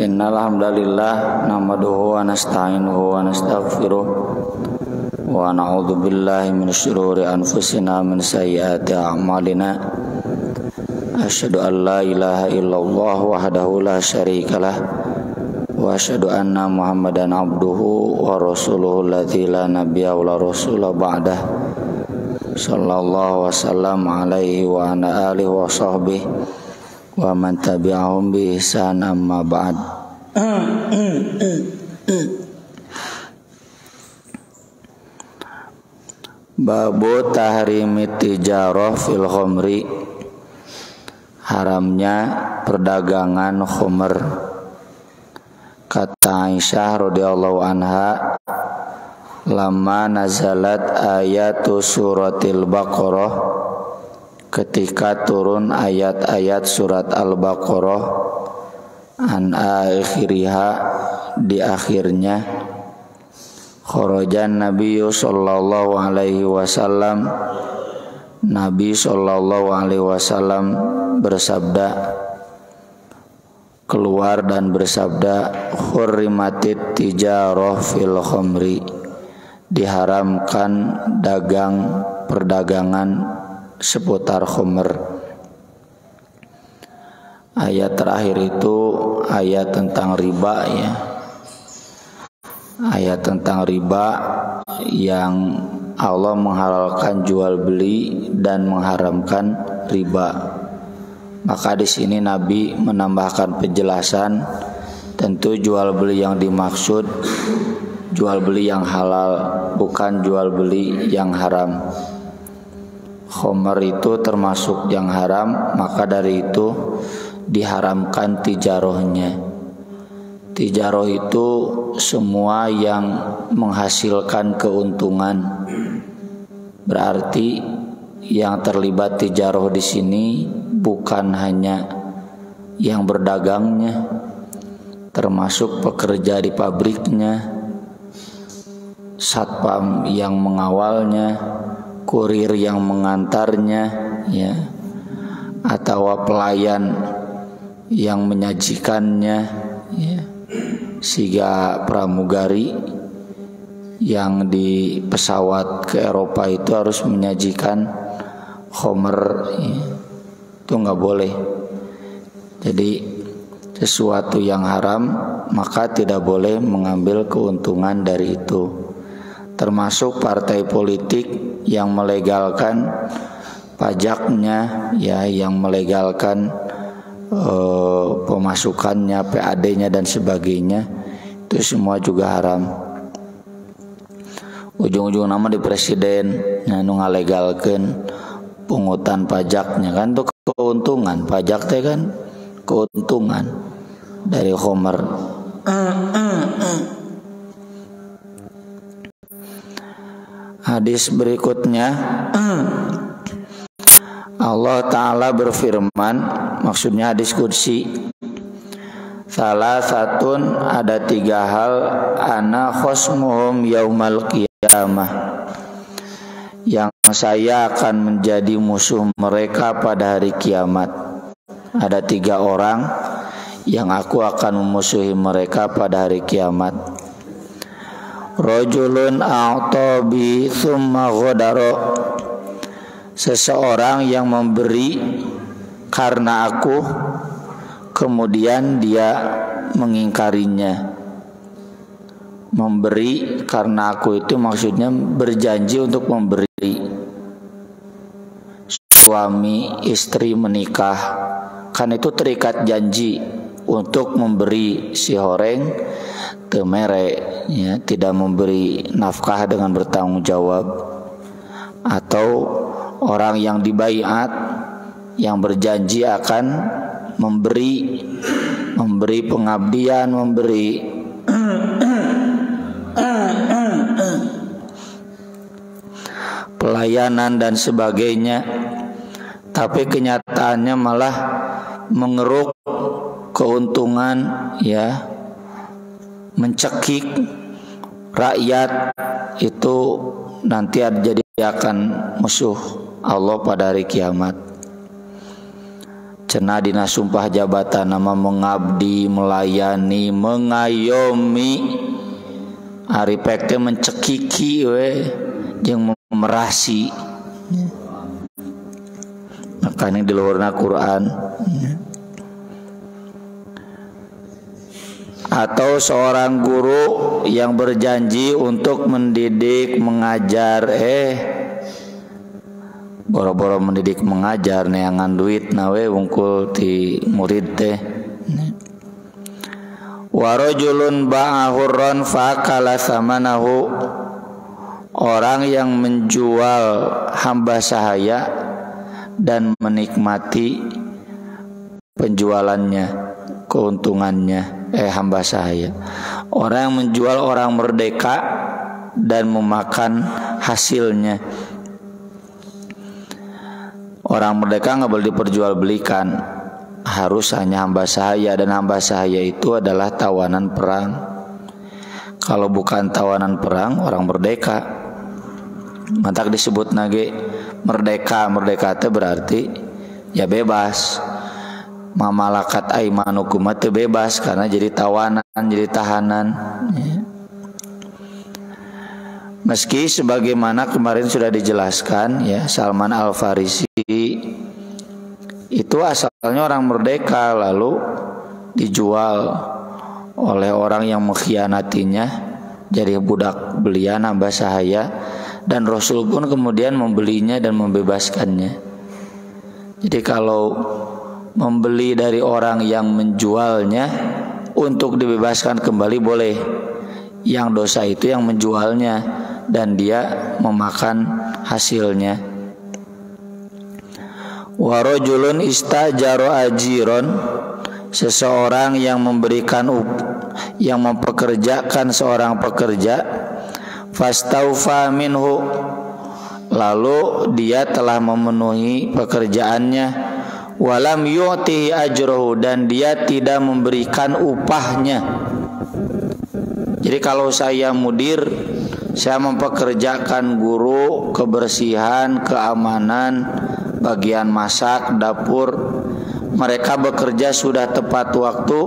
Innal hamdalillah nahmaduhu wa nasta'inuhu wa nastaghfiruh wa na'udzu billahi min syururi anfusina min sayyiati a'malina. Asyhadu an la ilaha illallah wahdahu la syarikalah wa asyhadu anna Muhammadan abduhu wa rasuluhu alladzi la nabiyya wa la rasula ba'dah. Sallallahu wasallam alaihi wa ala alihi wa sahbihi wa man tabi'ahum bi ihsan amma ba'd. Babu tahrimi tijarah fil khamri, haramnya perdagangan khamr. Kata Aisyah radhiyallahu anha, lama nazalat ayatu suratil Baqarah, ketika turun ayat-ayat surat Al-Baqarah, an akhiriha, di akhirnya, kharajan Nabi sallallahu alaihi wasallam, Nabi sallallahu alaihi wasallam bersabda, keluar dan bersabda, hurrimatit tijarah fil khamri, diharamkan perdagangan seputar khamr. Ayat terakhir itu ayat tentang riba, ya. Ayat tentang riba yang Allah menghalalkan jual beli dan mengharamkan riba. Maka di sini Nabi menambahkan penjelasan, tentu jual beli yang dimaksud jual beli yang halal, bukan jual beli yang haram. Khamr itu termasuk yang haram, maka dari itu diharamkan tijarohnya. Tijaroh itu semua yang menghasilkan keuntungan. Berarti yang terlibat tijaroh di sini bukan hanya yang berdagangnya, termasuk pekerja di pabriknya, satpam yang mengawalnya, kurir yang mengantarnya, ya, atau pelayan yang menyajikannya, ya, siga pramugari yang di pesawat ke Eropa itu harus menyajikan khamr, ya. Itu nggak boleh. Jadi sesuatu yang haram maka tidak boleh mengambil keuntungan dari itu. Termasuk partai politik yang melegalkan pajaknya, ya, yang melegalkan pemasukannya, PAD-nya dan sebagainya, itu semua juga haram. Ujung-ujung nama di presiden nu ngalegalkeun pungutan pajaknya, kan tuh keuntungan, pajak teh kan keuntungan dari khamr. Hadis berikutnya, Allah Ta'ala berfirman, maksudnya hadis qudsi, salah satun, ada 3 hal, ana khosmuhum yaumal qiyamah, yang saya akan menjadi musuh mereka pada hari kiamat. Ada 3 orang yang aku akan memusuhi mereka pada hari kiamat. Rajulun a'tabi thumma ghadara, seseorang yang memberi karena aku kemudian dia mengingkarinya. Memberi karena aku itu maksudnya berjanji untuk memberi. Suami istri menikah, kan itu terikat janji untuk memberi si horeng temere, ya, tidak memberi nafkah dengan bertanggung jawab. Atau orang yang dibaiat yang berjanji akan memberi pengabdian, memberi pelayanan dan sebagainya, tapi kenyataannya malah mengeruk keuntungan, ya, mencekik rakyat, itu nanti jadi akan musuh Allah pada hari kiamat. Cenah dina sumpah jabatan nama mengabdi, melayani, mengayomi, ari pek teh mencekiki we jeung memerasi. Makanya di luarna Quran. Atau seorang guru yang berjanji untuk mendidik, mengajar, boro-boro mendidik mengajar neangan duit nawe wungkul ti murid teh. Warajulun ba'ahurran fakala samanahu, orang yang menjual hamba sahaya dan menikmati penjualannya, keuntungannya. Hamba sahaya, orang yang menjual orang merdeka dan memakan hasilnya. Orang merdeka nggak boleh diperjualbelikan, harus hanya hamba sahaya, dan hamba sahaya itu adalah tawanan perang. Kalau bukan tawanan perang, orang merdeka. Mantak disebut nage merdeka, merdeka itu berarti ya bebas. Mamalakat aimanukum itu bebas karena jadi tawanan, jadi tahanan. Meski sebagaimana kemarin sudah dijelaskan ya, Salman Al-Farisi itu asalnya orang merdeka lalu dijual oleh orang yang mengkhianatinya jadi budak belian hamba sahaya, dan Rasul pun kemudian membelinya dan membebaskannya. Jadi kalau membeli dari orang yang menjualnya untuk dibebaskan kembali boleh, yang dosa itu yang menjualnya dan dia memakan hasilnya. Warajulun istajaro ajiron, seseorang yang memberikan yang mempekerjakan seorang pekerja, fastaufa minhu, lalu dia telah memenuhi pekerjaannya, walam yu'tihi ajrohu, dan dia tidak memberikan upahnya. Jadi kalau saya mudir, saya mempekerjakan guru kebersihan, keamanan, bagian masak, dapur, mereka bekerja sudah tepat waktu,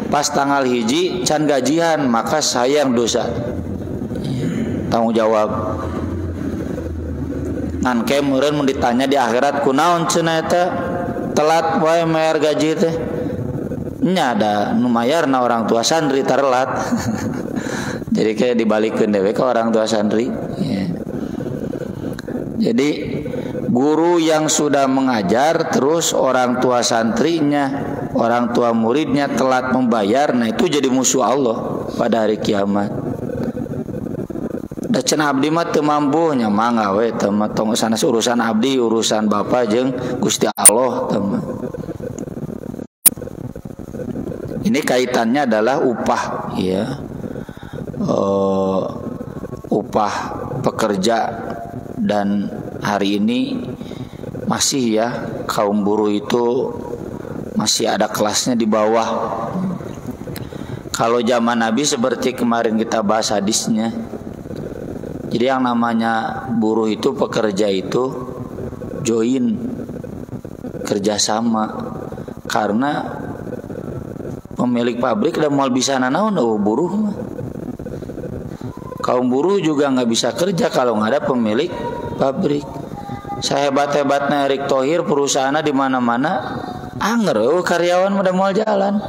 pas tanggal hiji can gajian, maka saya yang dosa, tanggung jawab. Ngan kemeureun mun ditanya di akhirat kunaon cenah eta telat wae mayar gaji teh, nya ada nu mayarna orang tua santri telat. Jadi kayak dibalikeun dewe ke orang tua santri ya. Jadi guru yang sudah mengajar terus orang tua santrinya, orang tua muridnya telat membayar, nah itu jadi musuh Allah pada hari kiamat. Da cenah abdi mah teu mampu nya mangga we teu mah tong sanes urusan abdi, urusan Bapa jeung Gusti Allah teu mah. Ini kaitannya adalah upah ya. Upah pekerja, dan hari ini masih ya kaum buruh itu masih ada kelasnya di bawah. Kalau zaman Nabi seperti kemarin kita bahas hadisnya. Jadi yang namanya buruh itu, pekerja itu join, kerjasama, karena pemilik pabrik dan mau bisa nanaon buruh. Kaum buruh juga nggak bisa kerja kalau nggak ada pemilik pabrik. Sehebat-hebatnya Erick Thohir, perusahaannya di mana-mana, anger, karyawan udah mau jalan.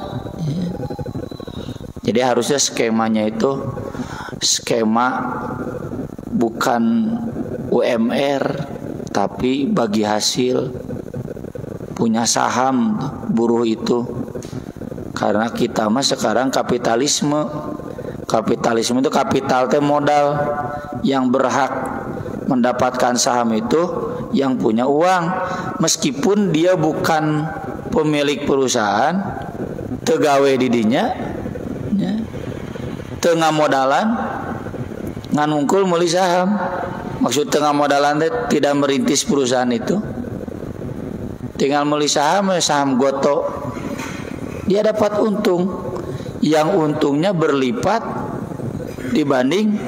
Jadi harusnya skemanya itu skema bukan UMR, tapi bagi hasil, punya saham buruh itu. Karena kita mah sekarang kapitalisme. Kapitalisme itu kapital teh modal, yang berhak mendapatkan saham itu yang punya uang, meskipun dia bukan pemilik perusahaan, tegawe didinya, ya, tengah modalan, nganungkul meuli saham. Maksud tengah modalan teh tidak merintis perusahaan itu, tinggal meuli saham, saham goto, dia dapat untung, yang untungnya berlipat dibanding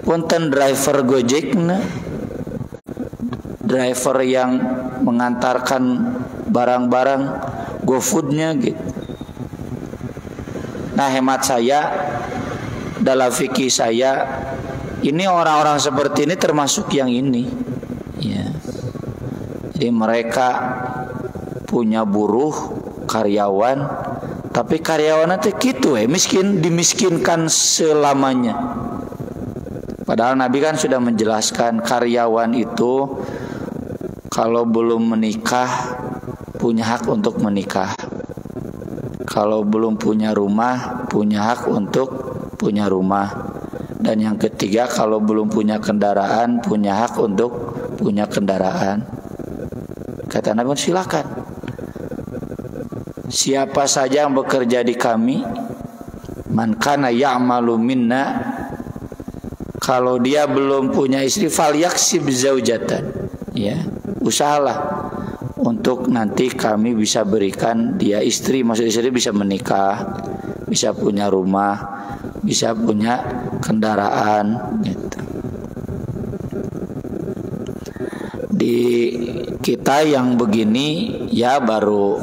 punten driver Gojek driver yang mengantarkan barang-barang GoFood-nya gitu. Nah, hemat saya, dalam fikih saya, ini orang-orang seperti ini termasuk yang ini ya. Jadi mereka punya buruh, karyawan, tapi karyawannya teh gitu miskin, dimiskinkan selamanya. Padahal Nabi kan sudah menjelaskan karyawan itu kalau belum menikah punya hak untuk menikah. Kalau belum punya rumah punya hak untuk punya rumah. Dan yang ketiga, kalau belum punya kendaraan punya hak untuk punya kendaraan. Kata Nabi, silakan. Siapa saja yang bekerja di kami, man kana ya'malu minna, kalau dia belum punya istri, falyaksib zaujatan, ya, usahalah untuk nanti kami bisa berikan dia istri. Maksud istri bisa menikah, bisa punya rumah, bisa punya kendaraan gitu. Di kita yang begini ya baru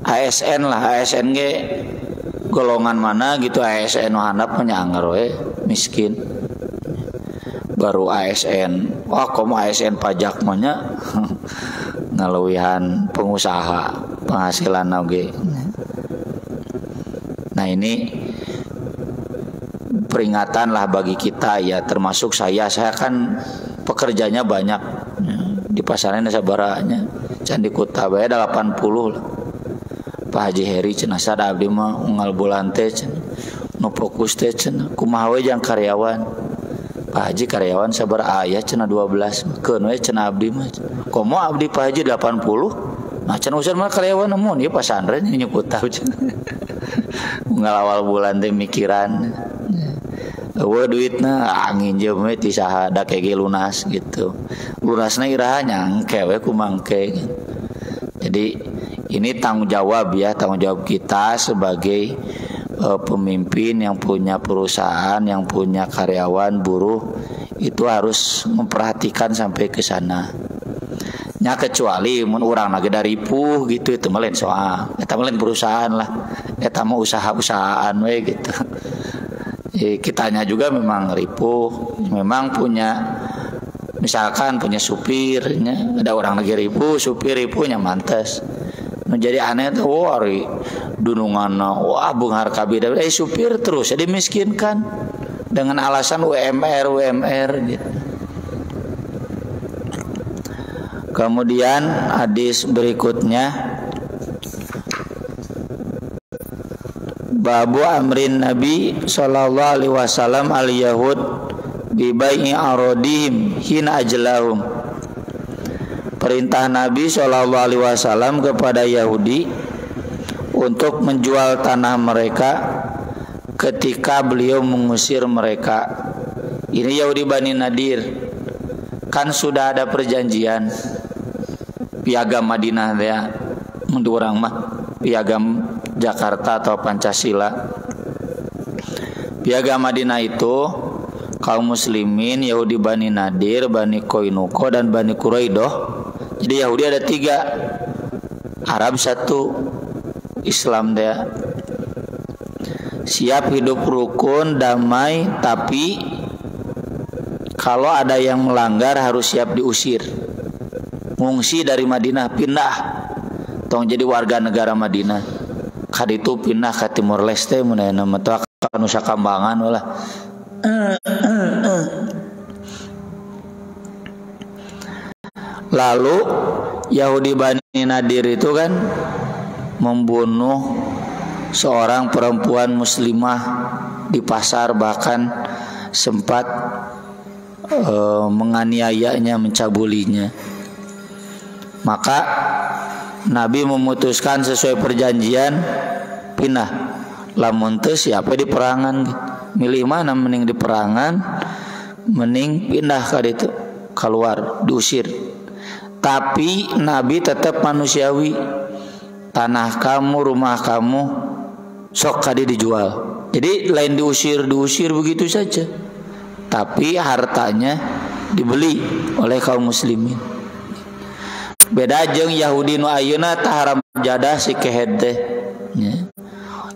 ASN lah. ASN ge golongan mana gitu, ASN handap menyangar we miskin. Baru ASN, wah komo ASN pajak mahnya ngalewihan pengusaha penghasilan oge. Nah, ini peringatan lah bagi kita ya, termasuk saya kan pekerjanya banyak di pasaran sabaranya can di Kuta bae 80 lah. Pak Haji Heri cenah sada abdi mah unggal bulan teh cenah nu fokus teh cenah kumaha we jang karyawan. Pak Haji karyawan sabar aya cenah 12 keun we cenah abdi mah komo abdi Pak Haji 80. Nah cenah usaha mah karyawan namun ieu pasantren nya Kuta cenah unggal awal bulan teh mikiran eueuh duitna nginjem we ti saha da kege lunas gitu. Lunasna iraha nyangke we ku mangke. Jadi ini tanggung jawab ya, tanggung jawab kita sebagai pemimpin yang punya perusahaan, yang punya karyawan, buruh, itu harus memperhatikan sampai ke sana. Nya kecuali mun urang lagi dari ripuh gitu, itu mah lain soal. Eta mah lain perusahaan lah. Eta mah usaha-usahaan we gitu. Kitanya juga memang ripuh, memang punya, misalkan punya supirnya, ada orang lagi ripuh, supir ripuhnya mantes. Menjadi aneh tuh, wari dununganna, wah bunghar kabida, supir terus jadi miskinkan dengan alasan UMR gitu. Kemudian hadis berikutnya, babu amrin Nabi sallallahu alaihi wasallam al yahud bi bai'i aradihim hina ajlahum. Perintah Nabi sallallahu alaihi wasallam kepada Yahudi untuk menjual tanah mereka ketika beliau mengusir mereka. Ini Yahudi Bani Nadir. Kan sudah ada perjanjian Piagam Madinah ya, menurut orang mah Piagam Jakarta atau Pancasila. Piagam Madinah itu kaum muslimin Yahudi Bani Nadir, Bani Koinuko, dan Bani Quraidah. Jadi Yahudi ada 3, Arab 1, Islam dia. Siap hidup rukun, damai, tapi kalau ada yang melanggar harus siap diusir. Ngungsi dari Madinah, pindah tong jadi warga negara Madinah. Kaditu pindah ke Timor Leste mun aya nama teh ka Nusa Kambangan ulah. Lalu Yahudi Bani Nadir itu kan membunuh seorang perempuan muslimah di pasar, bahkan sempat menganiayanya, mencabulinya. Maka Nabi memutuskan sesuai perjanjian pindah. Lamun teu siapa di perangan, milih mana mending di perangan, mending pindah ka ditu, keluar, diusir. Tapi Nabi tetap manusiawi. Tanah kamu, rumah kamu sok kadi dijual. Jadi lain diusir begitu saja, tapi hartanya dibeli oleh kaum muslimin. Beda jeung Yahudi nu ayeuna tah haram jadah si kehed teh nya.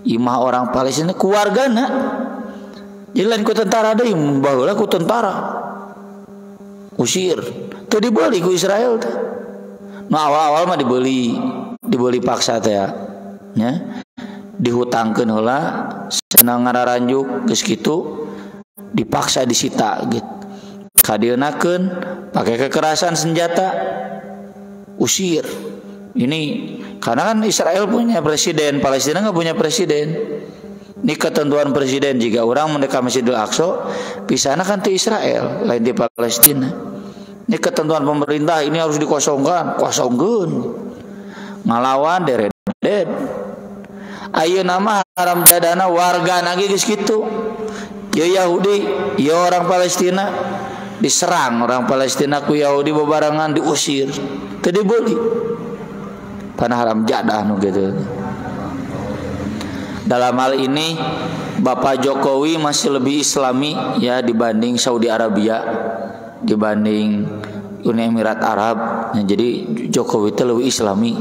Imah orang Palestina keluargana. Jadi lain ku tentara deui baheula ku tentara. Usir. Teu dibeli ku Israel teh. Nu awal-awal mah dibeli paksa teh ya. Dihutangkeun heula cenah ngararanjuk geus kitu dipaksa disita gitu. Kadeunakeun pakai kekerasan senjata. Usir. Ini karena kan Israel punya presiden, Palestina nggak punya presiden. Ini ketentuan presiden jika orang mendekati Masjidil Aqsa, pisahna kan di Israel, lain di Palestina. Ini ketentuan pemerintah ini harus dikosongkan, kosongkeun. Ngalawan deredet. Ayeuna mah haram jadana warga nage geus kitu. Ya Yahudi, ya orang Palestina diserang orang Palestina ku Yahudi bebarengan diusir. Teu dibeli. Pana haram jadah nu gitu. Dalam hal ini Bapak Jokowi masih lebih Islami ya dibanding Saudi Arabia, dibanding Uni Emirat Arab. Nah, jadi Jokowi itu lebih Islami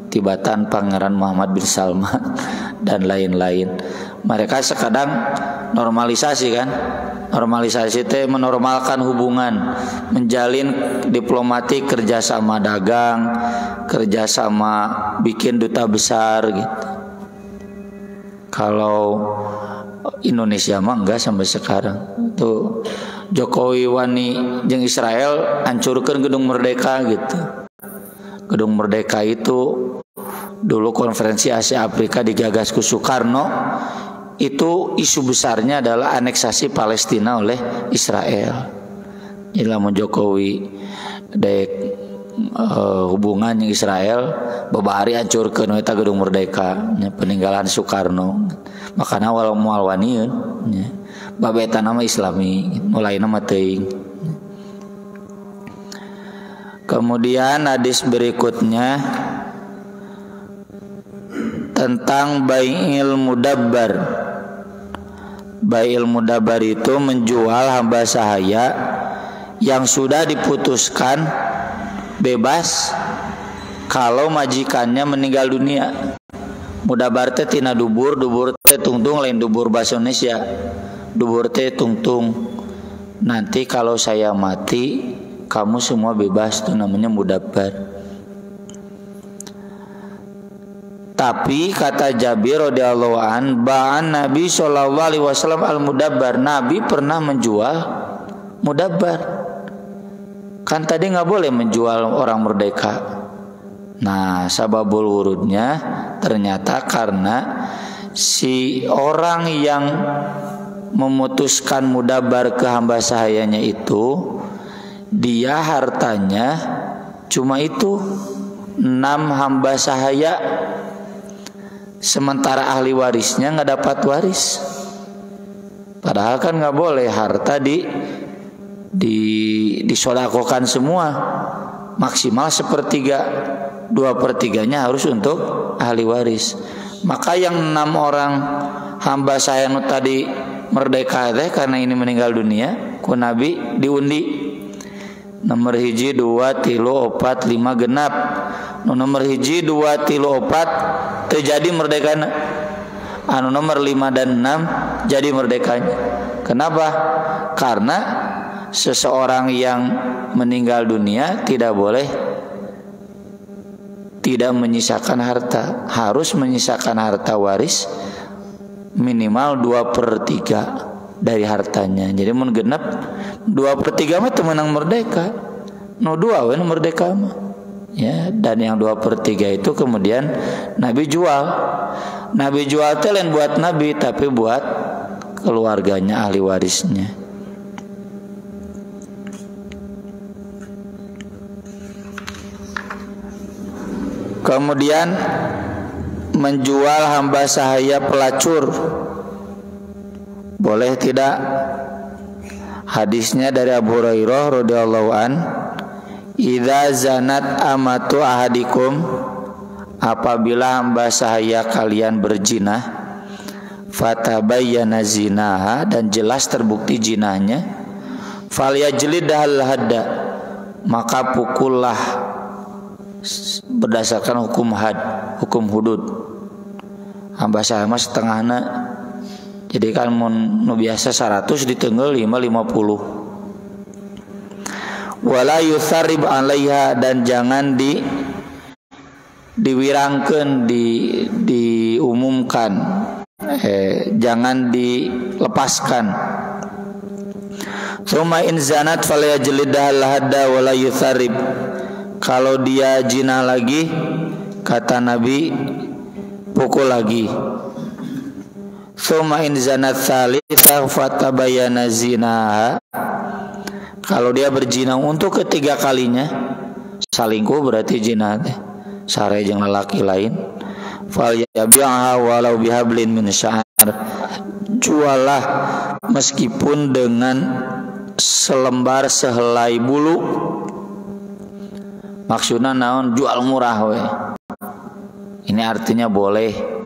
tibatan Pangeran Muhammad bin Salman dan lain-lain. Mereka sekadang normalisasi kan. Normalisasi itu menormalkan hubungan, menjalin diplomatik, kerjasama dagang, kerjasama bikin duta besar gitu. Kalau Indonesia mah enggak sampai sekarang. Tuh Jokowi wani jeung Israel hancurkeun Gedung Merdeka gitu. Gedung Merdeka itu dulu konferensi Asia Afrika digagas ku Soekarno. Itu isu besarnya adalah aneksasi Palestina oleh Israel. Jadi lamun Jokowi dek hubungan yang Israel babari hancurkeun eta Gedung Merdeka nya peninggalan Soekarno. Makana walau moal wanieun nya babeta nama Islami mulai nama teuing. Kemudian hadis berikutnya tentang bai'il mudabbar. Bai'il mudabbar itu menjual hamba sahaya yang sudah diputuskan bebas kalau majikannya meninggal dunia. Mudabbar teh tina dubur teh tungtung lain dubur bahasa Indonesia. Dubur teh tungtung. Nanti kalau saya mati kamu semua bebas, itu namanya mudabbar. Tapi kata Jabir radhiyallahu an, ba'an Nabi sallallahu alaihi wasallam al-mudabbar. Nabi pernah menjual mudabbar. Kan tadi enggak boleh menjual orang merdeka. Nah, sababul wurudnya ternyata karena si orang yang memutuskan mudabbar ke hamba sahayanya itu dia hartanya cuma itu 6 hamba sahaya. Sementara ahli warisnya nggak dapat waris. Padahal kan nggak boleh harta disodakokan semua. Maksimal 1/3, 2/3-nya harus untuk ahli waris. Maka yang 6 orang hamba saya tadi merdeka teh karena ini meninggal dunia, ku Nabi diundi. Nomor 1, 2, 3, 4, 5 genap. Nomor 1, 2, 3, 4 terjadi merdekana. Anu nomor 5 dan 6 jadi merdekanya. Kenapa? Karena seseorang yang meninggal dunia tidak boleh tidak menyisakan harta, harus menyisakan harta waris minimal 2/3 dari hartanya. Jadi mun genep 2/3 mah temenang merdeka. No 2 we merdeka mah. Ya, dan yang 2/3 itu kemudian Nabi jual. Nabi jual teh lain buat Nabi tapi buat keluarganya ahli warisnya. Kemudian menjual hamba sahaya pelacur boleh tidak? Hadisnya dari Abu Hurairah radhiyallahu an, idza zanat amatu ahadikum, apabila hamba sahaya kalian berzina, fatabayyana zinaha, dan jelas terbukti jinahnya, falyajlidhal hadda, maka pukullah berdasarkan hukum had, hukum hudud. Hamba saya mah setengahna. Jadi kan mun nu biasa 100 ditenggel 50. Wala yusarrib 'alaiha, dan jangan diwirangkeun, diumumkan, jangan dilepaskan. Tsumma in zanat falyajlidha al-hadda wala yusarrib. Kalau dia zina lagi, kata Nabi, pukul lagi. Tsumma in zanat tsalitsah fatabayyana zinaha. Kalau dia berzina untuk ketiga kalinya, salingkuh berarti zina teh, sare jeung lalaki lain, falyabi'ha walau bihablin min sya'ar. Jualah meskipun dengan selembar sehelai bulu. Maksudnya naon? Jual murah we. Ini artinya boleh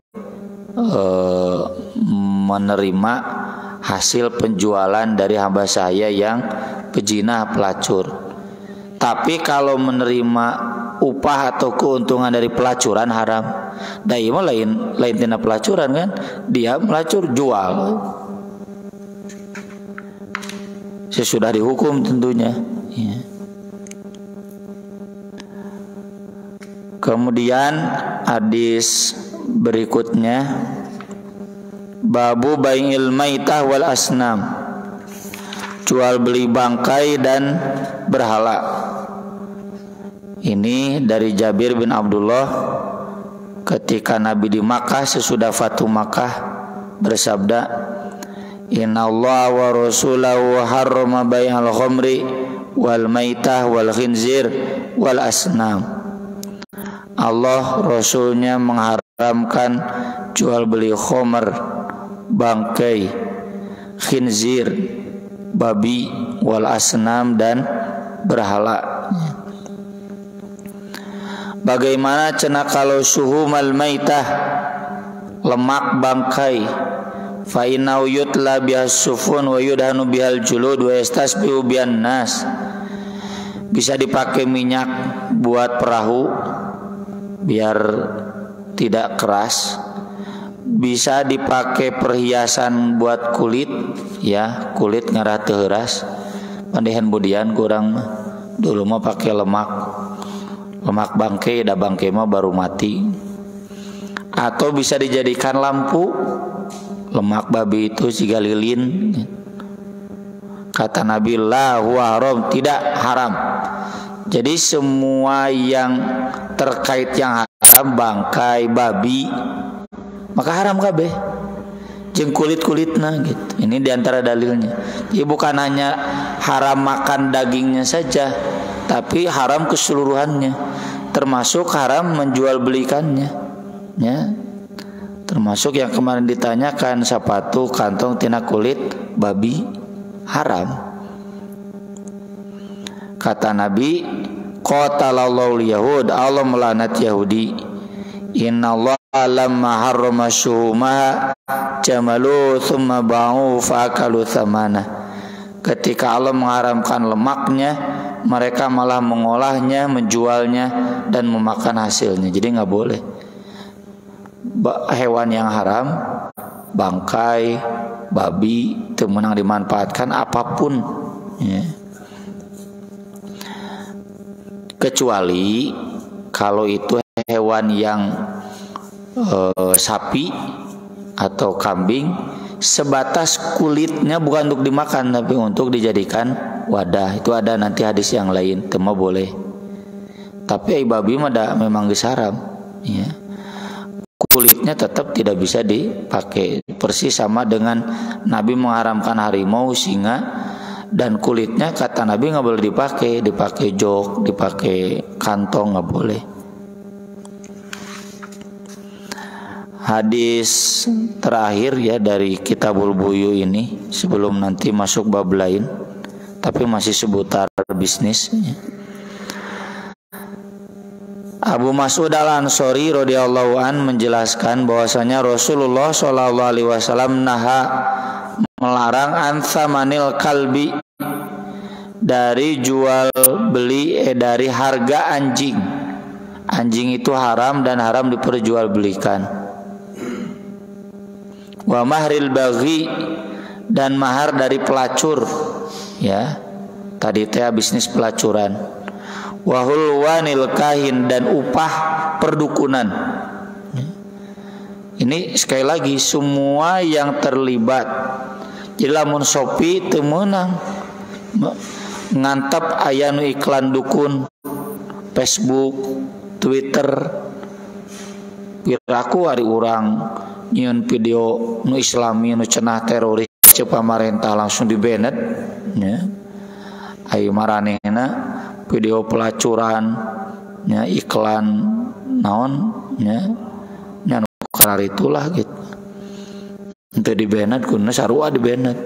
menerima hasil penjualan dari hamba saya yang pezina pelacur. Tapi kalau menerima upah atau keuntungan dari pelacuran haram. Da ieu mah lain tina pelacuran kan? Dia melacur jual. Sesudah dihukum tentunya. Ya. Kemudian hadis berikutnya, babu bai'il maitah wal asnam, jual beli bangkai dan berhala. Ini dari Jabir bin Abdullah ketika Nabi di Makkah sesudah Fatu Makkah bersabda, innallaha wa rasulahu harrama bai'al khamri wal maitah wal khinzir wal asnam. Allah Rasulnya mengharamkan jual beli khamr, bangkai, khinzir, babi, wal asnam, dan berhala. Bagaimana cenah kalau suhumal maitah, lemak bangkai, fa inna yutla bihas sufun wa yudhanu bihal julud wa yastasbihu bihan nas. Bisa dipakai minyak buat perahu biar tidak keras, bisa dipakai perhiasan buat kulit, ya kulit ngarah teu heuras. Pandehan budian kurang dulu mah pakai lemak bangkai, da bangkai mah baru mati. Atau bisa dijadikan lampu, lemak babi itu siga lilin. Kata Nabi, la huwa haram, tidak haram. Jadi semua yang terkait yang haram, bangkai, babi, maka haram kabeh. Jeung kulit-kulitna gitu. Ini diantara dalilnya. Jadi bukan hanya haram makan dagingnya saja, tapi haram keseluruhannya, termasuk haram menjual belikannya. Ya. Termasuk yang kemarin ditanyakan, sepatu kantong tina kulit babi haram. Kata Nabi, qatalallahu yahud, Allah melaknat Yahudi. Innallaha lamma harrama syuhumaha jamalu thumma ba'u fa'akalu thamana. Ketika Allah mengharamkan lemaknya, mereka malah mengolahnya, menjualnya, dan memakan hasilnya. Jadi nggak boleh. Hewan yang haram, bangkai, babi, itu menang dimanfaatkan apapun, ya. Kecuali kalau itu hewan yang sapi atau kambing, sebatas kulitnya bukan untuk dimakan tapi untuk dijadikan wadah. Itu ada nanti hadis yang lain, itu mah boleh. Tapi babi mah memang disaram, ya. Kulitnya tetap tidak bisa dipakai. Persis sama dengan Nabi mengharamkan harimau, singa, dan kulitnya kata Nabi nggak boleh dipakai jok, dipakai kantong nggak boleh. Hadis terakhir ya dari Kitabul Buyu ini, sebelum nanti masuk bab lain, tapi masih seputar bisnis. Abu Mas'ud Al-Ansori radhiyallahu an menjelaskan bahwasanya Rasulullah shallallahu alaihi wasallam melarang antsamanil kalbi, dari jual beli dari harga anjing. Anjing itu haram dan haram diperjualbelikan. Wa mahril baghi, dan mahar dari pelacur, ya. Tadi teh bisnis pelacuran. Wa hulwanil kahin, dan upah perdukunan. Ini sekali lagi semua yang terlibat. Jadi lamun Shopee teu meunang ngantap aya nu iklan dukun, Facebook, Twitter. Piraku hari urang nyieun video nu islami nu cenah teroris ceu pamarentah langsung di-banned nya. Ayo maranehna video pelacuran nya, iklan naon nya nya karar itulah gitu. Untuk di-banned kuna sarua di-banned.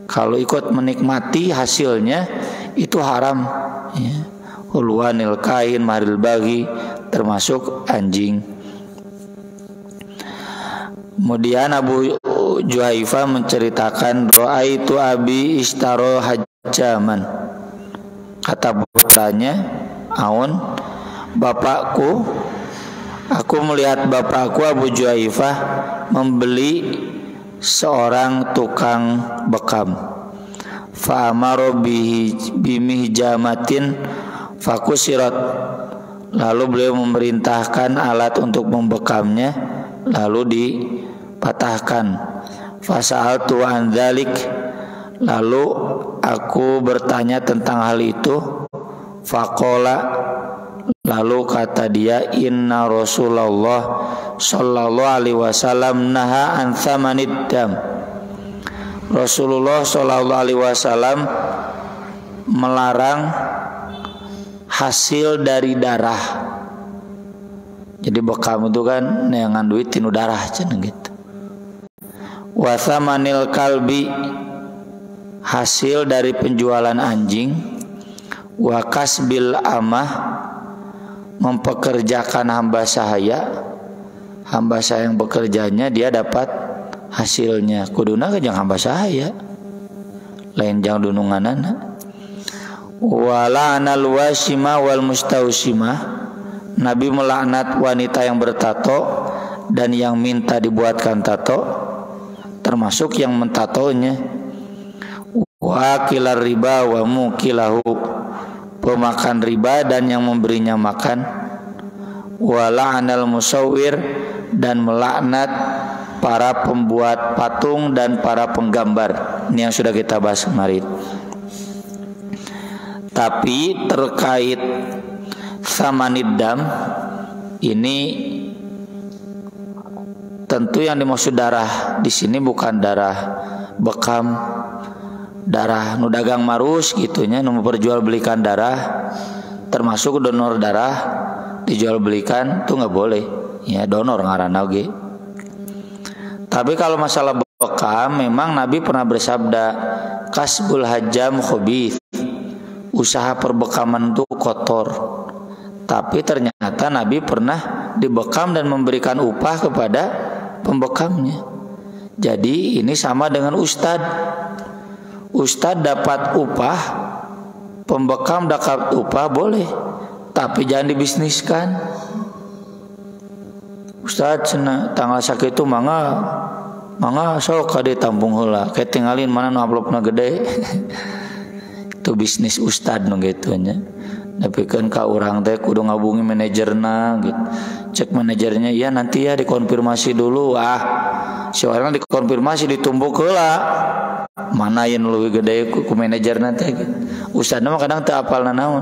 Kalau ikut menikmati hasilnya itu haram ya. Hulwanil kain maril bagi, termasuk anjing. Kemudian Abu Juhaifah menceritakan doa itu abi istaro hajaman. Kata putranya, aun bapakku, aku melihat bapakku Abu Juhaifah membeli seorang tukang bekam. Fa amaro bimihjamatin fakusirat, lalu beliau memerintahkan alat untuk membekamnya, lalu dipatahkan. Fasa'altu an dzalik, lalu aku bertanya tentang hal itu. Faqala, lalu kata dia, inna Rasulullah sallallahu alaihi wasallam naha an thamanid dam. Rasulullah sallallahu alaihi wasallam melarang hasil dari darah. Jadi bekam itu kan neangan duit tinu darah cenah gitu. Wa thamanil kalbi, hasil dari penjualan anjing. Wa kasbil amah, mempekerjakan hamba sahaya. Hamba sahaya yang bekerjanya dia dapat hasilnya. Kuduna jeung hamba sahaya, lain jang dununganana. Wala'anal wasima wal mustausima, Nabi melaknat wanita yang bertato dan yang minta dibuatkan tato, termasuk yang mentatonya. Wa akilar riba wa mukilahu, pemakan riba dan yang memberinya makan. Wa la'anal musawwir, dan melaknat para pembuat patung dan para penggambar. Ini yang sudah kita bahas kemarin. Tapi terkait samanidam ini tentu yang dimaksud darah di sini bukan darah bekam, darah nu dagang marus gitunya, nu memperjualbelikan darah, termasuk donor darah dijual belikan itu nggak boleh ya, donor ngaranna oge. Tapi kalau masalah bekam, memang Nabi pernah bersabda kasbul hajam khabith, usaha perbekaman itu kotor. Tapi ternyata Nabi pernah dibekam dan memberikan upah kepada pembekamnya. Jadi ini sama dengan ustad. Ustad dapat upah, pembekam dapat upah boleh, tapi jangan dibisniskan. Ustad cenah tanggal sakitu mangga sok kade tampung heula, ketinggalin mana nu amplopna gede. Itu bisnis ustad nu gitu nya. Tapi kan ka urang teh kudu ngabungi manajerna gitu. Cek manajernya, ya nanti ya dikonfirmasi dulu. Si orang dikonfirmasi ditumbuk heula. Mana yang lebih gede ku manajerna teh gitu. Ustadna mah kadang teu apalna naon.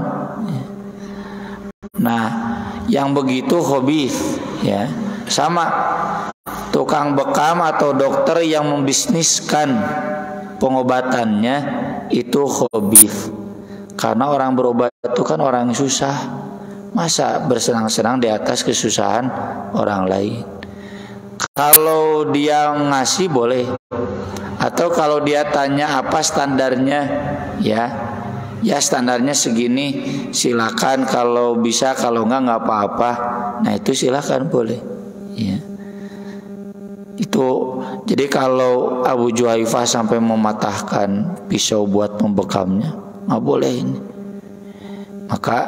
Nah, yang begitu hobis ya. Sama tukang bekam atau dokter yang membisniskan pengobatannya itu hobis. Karena orang berobat itu kan orang yang susah. Masa bersenang-senang di atas kesusahan orang lain. Kalau dia ngasih boleh. Atau kalau dia tanya apa standarnya, ya standarnya segini, silakan, kalau bisa, kalau enggak apa-apa. Nah itu silakan boleh. Ya. Itu jadi kalau Abu Juhaifah sampai mematahkan pisau buat membekamnya, nggak boleh ini. Maka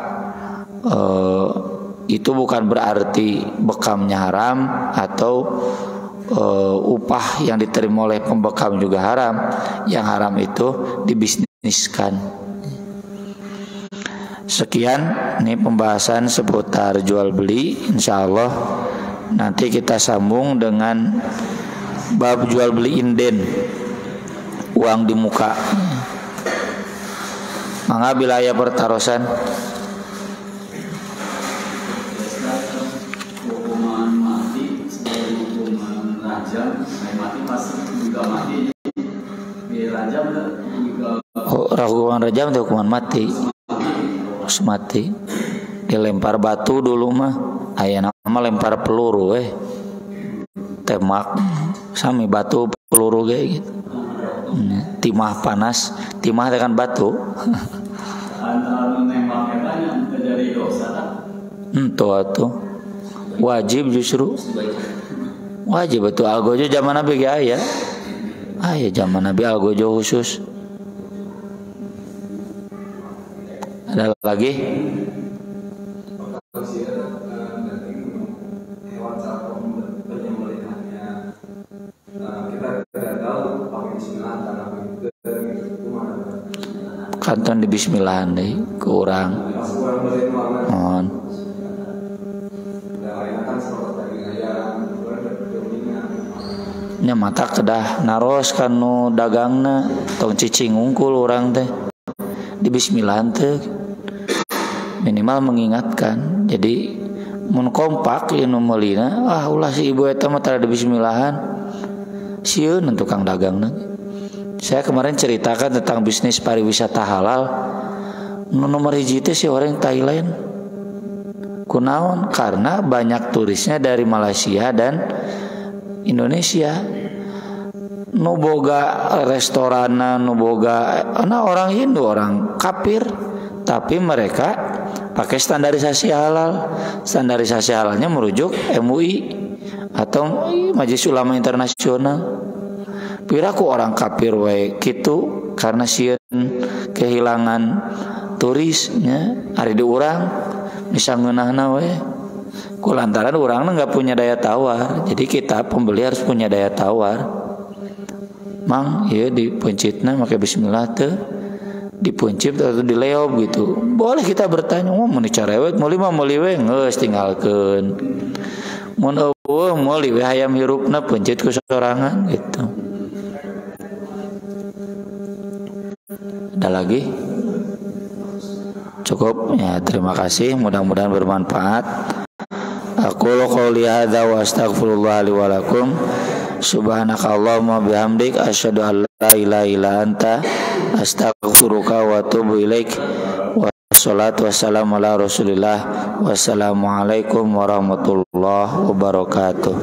itu bukan berarti bekamnya haram atau upah yang diterima oleh pembekam juga haram. Yang haram itu dibisniskan. Sekian nih pembahasan seputar jual beli. Insyaallah nanti kita sambung dengan bab jual beli inden, uang di muka. Mangga bila aya pertarosan. Hukuman mati sebagai hukuman rajam, mati pasti juga mati. Di rajam juga. Hukuman rajam itu hukuman mati. Mati dilempar batu dulu mah aya nama lempar peluru tembak sami batu peluru ge gitu. Timah panas, timah dengan batu. Antara nembak banyak terjadi dosa. Atuh wajib justru wajib betul. Algojo zaman Nabi ge aya zaman Nabi algojo khusus. Ada lagi? Kanton di bismillahan deh, kurang. Mohon. Nya mata kedah naros kanu dagangna tong cicing ngungkul urang teh. Di bismillahan teh minimal mengingatkan. Jadi mun kompak ieu nu meulina ulah si ibu eta mah tara di bismillahan sieun tukang dagangna. Saya kemarin ceritakan tentang bisnis pariwisata halal. Nomor hiji teh si orang Thailand. Kunaon? Karena banyak turisnya dari Malaysia dan Indonesia. Nu boga restoran, nu boga orang Hindu, orang kafir, tapi mereka pakai standarisasi halal. Standarisasi halalnya merujuk MUI atau Majelis Ulama Internasional. Piraku orang kafir wae kitu karena sieun kehilangan turisnya ari di urang bisa ngeunahna we. Kulantaran urangna enggak punya daya tawar. Jadi kita pembeli harus punya daya tawar. Mang ieu dipencitna make bismillah teu dipuncip atau dileob gitu. Boleh kita bertanya, mun carewek meuli mah meuli we geus tinggalkeun. Mun eueuh meuli we hayam hirupna pencit ku sorangan gitu. Ada lagi? Cukup ya, terima kasih, mudah-mudahan bermanfaat. Aqulu qouli hadza wa astaghfirullah li wa lakum. Subhanakallahumma bihamdik asyhadu an la ilaha illa anta astaghfiruka wa atubu ilaik. Wassalatu wassalamu ala Rasulillah. Wassalamualaikum warahmatullahi wabarakatuh.